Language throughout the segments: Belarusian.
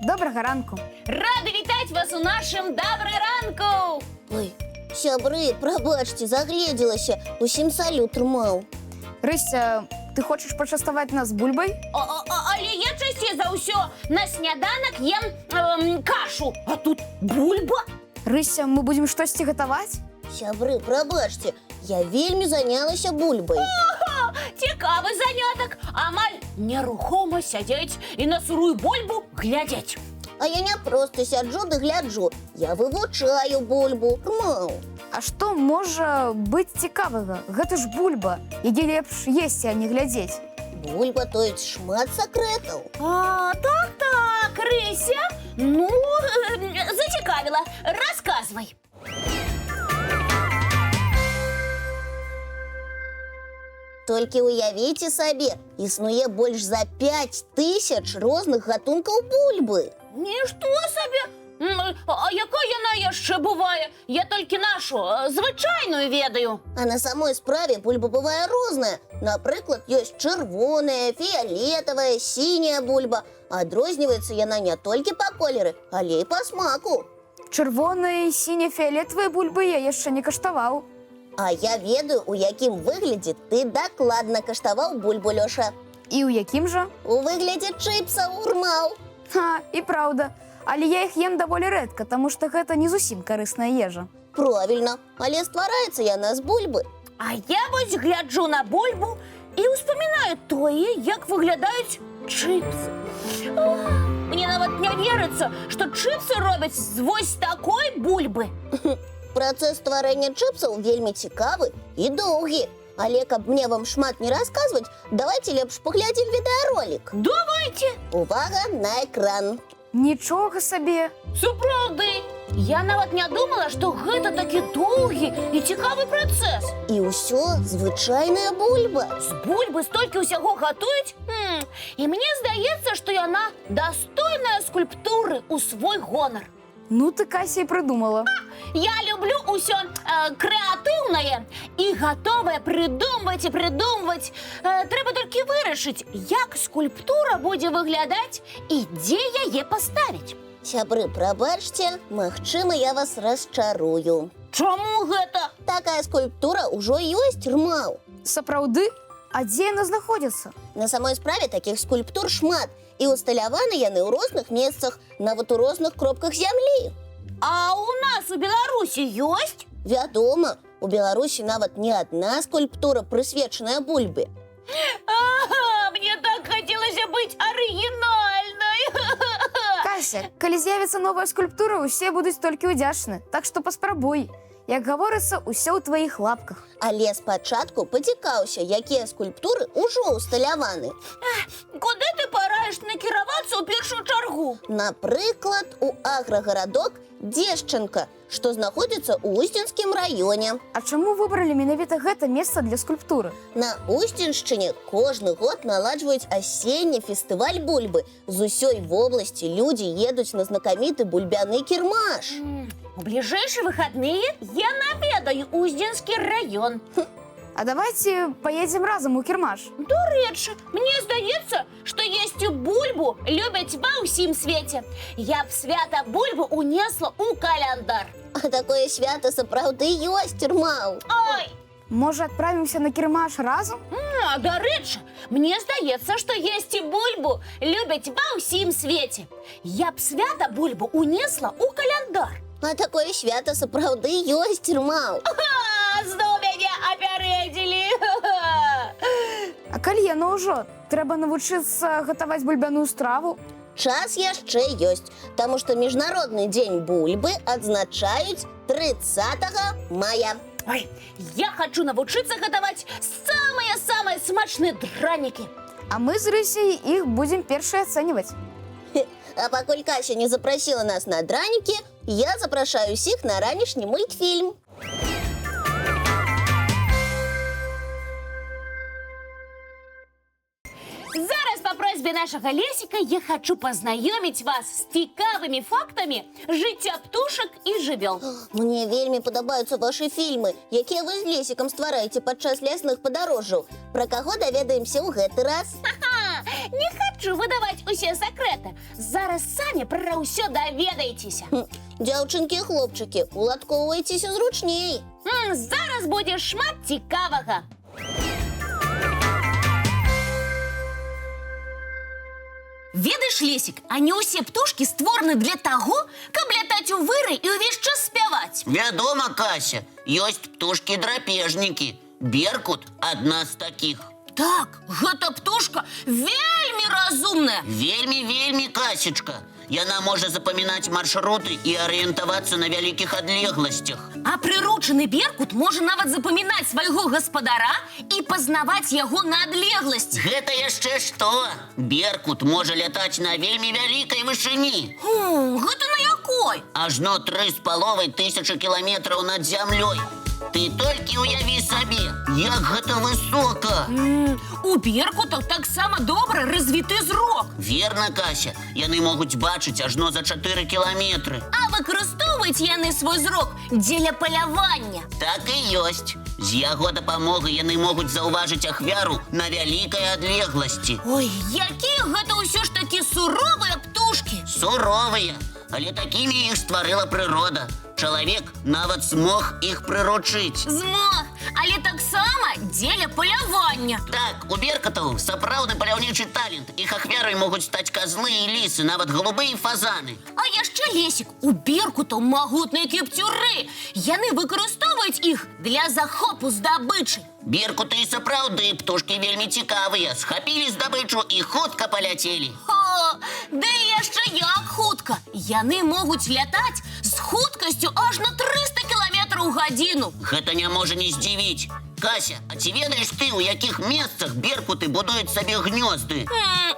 Добрага ранку. Рады вітаць вас у нашым добрый ранку. Ой, сябры, прабачце, загледзелася, усім салют трымаў. Рыся, ты хочаш пачаставаць нас бульбай? Але я часцей за ўсё на сняданак ем кашу, а тут бульба. Рыся, мы будзем штосьці гатаваць? Сябры, прабачце, я вельмі занялася бульбай. Цікавы занятак, амаль нерухома сядзець і на сырую бульбу глядзець. А я не проста сяджу ды гляджу, я вывучаю бульбу, трымаў. А што можа быць цікавага? Гэта ж бульба, яе лепш есці, а не глядзець. Бульба тоіць шмат сакрэтаў. Так, Рыся, ну, зацікавіла, расказвай. Толькі ўявіце сабе, існуе больш за 5000 розных гатункаў бульбы. Нішто сабе! А якая яна яшчэ бывае? Я толькі нашу, звычайную ведаю. А на самой справе бульба бывае розная. Напрыклад, ёсць чырвоная, фіялетавая, сіняя бульба. Адрозніваецца яна не толькі па колеры, але і па смаку. Чырвонай, сіне-фіялетавай бульбы я яшчэ не каштаваў. А я ведаю, у якім выглядзе ты дакладна каштаваў бульбу, Лёша. І ў якім жа? У выглядзе чыпсаў, урмаў. Ха, і праўда. Але я іх ем даволі рэдка, таму што гэта не зусім карысная ежа. Правільна, але ствараецца яна з бульбы. А я вось гляджу на бульбу і ўспамінаю тое, як выглядаюць чыпсы. Мне нават не верыцца, што чыпсы робяць з вось такой бульбы. Працэс стварэння чыпсаў вельмі цікавы і доўгі. Але каб мне вам шмат не расказваць, давайце лепш паглядзім відэаролік. Давайте! Увага на экран. Нічога сабе. Сапраўды! Я нават не думала, што гэта такі доўгі і цікавы працэс. І ўсё звычайная бульба. З бульбы столькі ўсяго гатуюць? І мне здаецца, што яна дастойная скульптуры ў свой гонар. Ну ты, Кася, і прыдумала. Я люблю ўсё крэатыўнае і гатовае прыдумваць і прыдумваць. Трэба толькі вырашыць, як скульптура будзе выглядаць і дзе яе паставіць. Сябры, прабачце, магчыма, я вас расчарую. Чаму гэта? Такая скульптура ўжо ёсць, рмаў. Сапраўды? А дзе яна знаходзіцца? На самой справе такіх скульптур шмат, і усталяваны яны ў розных месцах, нават у розных кропках зямлі. А у нас у Беларусі ёсць? Вядома, у Беларусі нават не адна скульптура, прысвечаная бульбе. Мне так хацелася быць арыгінальнай. Кася, калі з'явіцца новая скульптура, усе будуць толькі ўдзячны. Так што паспрабуй. Як гаворыцца, усё ў тваіх лапках. Але спачатку пацікаўся, якія скульптуры ўжо усталяваны. Куды ты параеш накіравацца ў першую чаргу? Напрыклад, у аграгарадок Дзешчанка, што знаходзіцца ў Усценскім раёне. А чаму выбралі менавіта гэта месца для скульптуры? На Усценшчыне кожны год наладжваюць асенні фестываль бульбы. З усёй вобласці людзі едуць на знакаміты бульбяны кірмаш. У бліжэйшыя выхадныя я наведаю Уздзенскі раён. А давайте поедем разам у кірмаш. Дарэчы, мне здаецца, што есці бульбу любяць ва ўсім свеце. Я б свята бульбу унесла ў каляндар. А такое свята сапраўды ёсць, рмаў. Ой! Можа, адправімся на кірмаш разам? Дарэчы, мне здаецца, што есці бульбу любяць ва ўсім свеце. Я б свята бульбу унесла ў каляндар. А такое свята сапраўды ёсць, рмаў. Зноў мяне апярэдзілі. А калі яно ўжо? Трэба навучыцца гатаваць бульбяную страву? Час яшчэ ёсць, таму што міжнародны дзень бульбы адзначаюць 30 мая. Ой, я хачу навучыцца гатаваць самыя-самыя смачныя дранікі. А мы з Рысей іх будзем першыя ацэньваць. А пакуль Кася не запрасіла нас на дранікі, я запрашаю ўсіх на ранішні мультфільм. Зараз по просьбе нашага Лесіка я хачу пазнаёміць вас з цікавымі фактамі жыцця птушак і жывёл. Мне вельмі падабаюцца вашы фільмы, якія вы з Лесікам ствараеце падчас лясных падарожжаў. Пра каго даведаемся ў гэты раз? Не хочу выдавать усе секреты. Зараз самі про ўсё даведаецеся. Дзяўчынкі і хлопчыкі, уладкоўвайцеся зручней. Зараз будзе шмат цікавага. Ведаеш, Лесік, а не ўсе птушкі створаны для таго, каб лятаць у выры і ўвесь час спяваць. Вядома, Кася, ёсць птушкі-драпежнікі. Беркут – адна з такіх. Так, гэта птушка вельмі разумная. Вельмі, Касечка. Яна можа запамінаць маршруты і арыентавацца на вялікіх адлегласцях. А прыручаны беркут можа нават запамінаць свайго гаспадара і пазнаваць яго на адлегласці. Гэта яшчэ што? Беркут можа лятаць на вельмі вялікай вышыні. Гэта на якой? Ажно 3500 кіламетраў над зямлёй. Ты толькі уяві сабе, як гэта высока. У беркутаў таксама добра развіты зрок. Верна, Кася, яны могуць бачыць ажно за 4 кіламетры. А выкарыстоўваюць яны свой зрок дзеля палявання. Так і ёсць. З яго дапамогай яны могуць заўважыць ахвяру на вялікай адлегласці. Ой, якія гэта ўсё ж такі суровыя птушкі. Суровыя, але такімі іх стварыла прырода. Чалавек нават змог іх прыручыць. Змог, але таксама дзеля палявання. Так, у беркутаў сапраўдны паляўнічы талент. Іх ахвярай могуць стаць казлы і лісы, нават голубы і фазаны. А яшчэ, Лесік, у беркутаў магутныя кіпцюры. Яны выкарыстоўваюць іх для захопу здабычы. Беркуты і сапраўды птушкі вельмі цікавыя. Схапілі здабычу і хутка паляцелі. Да і яшчэ як хутка. Яны могуць лятаць з хуткасцю аж на 300 кіламетраў у гадзіну. Гэта не можа не здзівіць. Кася, а ці ведаеш ты, у якіх месцах беркуты будуюць сабе гнёзды?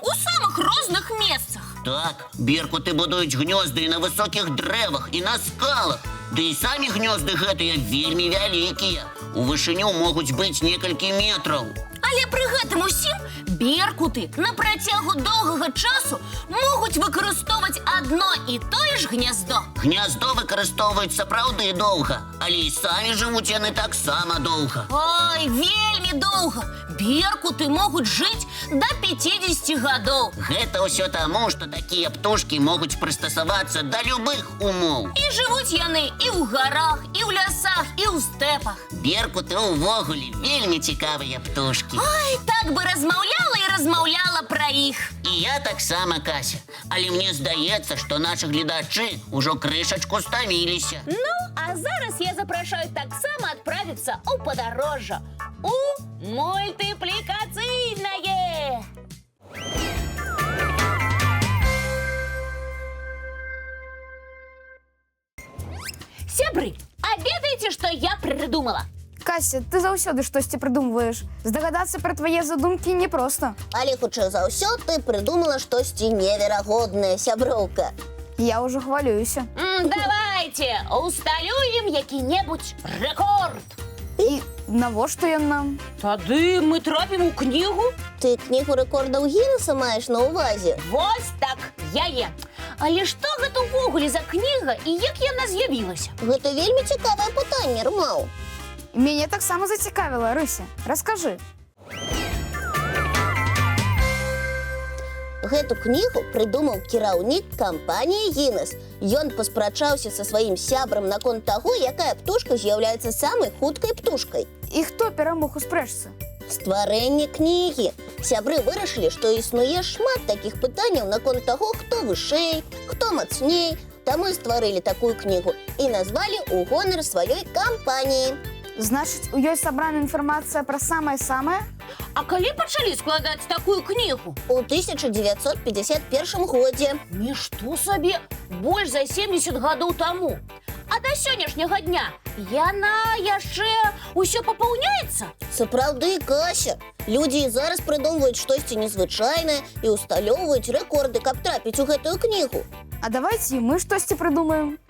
У самых розных месцах. Так, беркуты будуюць гнёзды і на высокіх дрэвах, і на скалах. Ды і самі гнёзды гэтыя вельмі вялікія. У вышыню могуць быць некалькі метраў. Але пры гэтым усім беркуты на працягу доўгага часу могуць выкарыстоўваць адно і тое ж гняздо. Гняздо выкарыстоўваюць сапраўды доўга, але і самі жывуць яны таксама доўга. Ой, вельмі доўга. Беркуты могуць жыць да 50 гадоў. Гэта ўсё таму, што такія птушкі могуць прыстасавацца да любых умоў. І жывуць яны і ў гарах, і ў лясах, і ў стэпах. Беркуты ўвогуле вельмі цікавыя птушкі. Ой, так бы размаўляла і размаўляла пра іх. І я таксама, Кася. Але мне здаецца, што нашы гледачы ўжо крышачку стаміліся. Ну, а зараз я запрашаю таксама адправіцца ў падарожжа. У мультыплікацыйнае! Сябры, а ведаеце, што я придумала? Кася, ты заўсёды штосьці прыдумваеш. Здагадацца пра твае задумкі непроста. Але хутчэй за ўсё ты прыдумала штосьці неверагоднае, сяброўка. Я ўжо хвалююся. Давайте усталюем які-небудзь рэкорд. І навошта ён нам? Тады мы трапім у кнігу. Ты кнігу рэкордаў Гіннеса маеш на ўвазе? Вось так, яе. Але што гэта ўвогуле за кніга і як яна з'явілася? Гэта вельмі цікавае пытанне, Рмаў. Мяне таксама зацікавіла, Рыся. Раскажы. Гэту кнігу прыдумаў кіраўнік кампаніі Гіннес. Ён паспрачаўся са сваім сябрам наконт таго, якая птушка з'яўляецца самай хуткай птушкай. І хто перамог у спрэчцы? Стварэнне кнігі. Сябры вырашылі, што існуе шмат такіх пытанняў наконт таго, хто вышэй, хто мацней. Таму і стварылі такую кнігу і назвалі ў гонар сваёй кампаніі. Значыць, у ёй сабрана інфармацыя пра самае-самае? А калі пачалі складаць такую кнігу? У 1951 годзе. Нішто сабе, больш за 70 гадоў таму. А да сённяшняга дня яна яшчэ ўсё папаўняецца? Сапраўды, Кася. Людзі і зараз прыдумваюць штосьці незвычайнае і усталёўваюць рэкорды, каб трапіць у гэтую кнігу. А давайце і мы штосьці прыдумаем.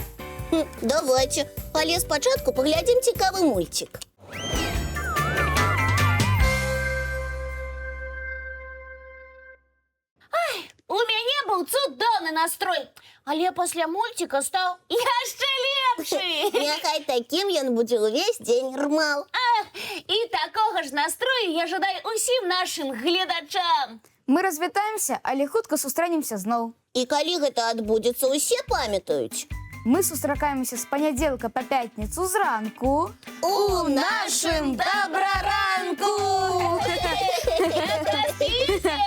Давайте, але спачатку паглядзім цікавы мульцік. У мяне быў цудоўны настрой, але пасля мульціка стаў яшчэ лепшы. Няхай такім ён будзе ўвесь дзень, Рмаў. І такога ж настрою я жадаю усім нашым гледачам. Мы развітаемся, але хутка сустрэнемся зноў. І калі гэта адбудзецца, усе памятаюць. Мы сустракаемся з панядзелка па пятніцу зранку У нашым добраранку! Простите!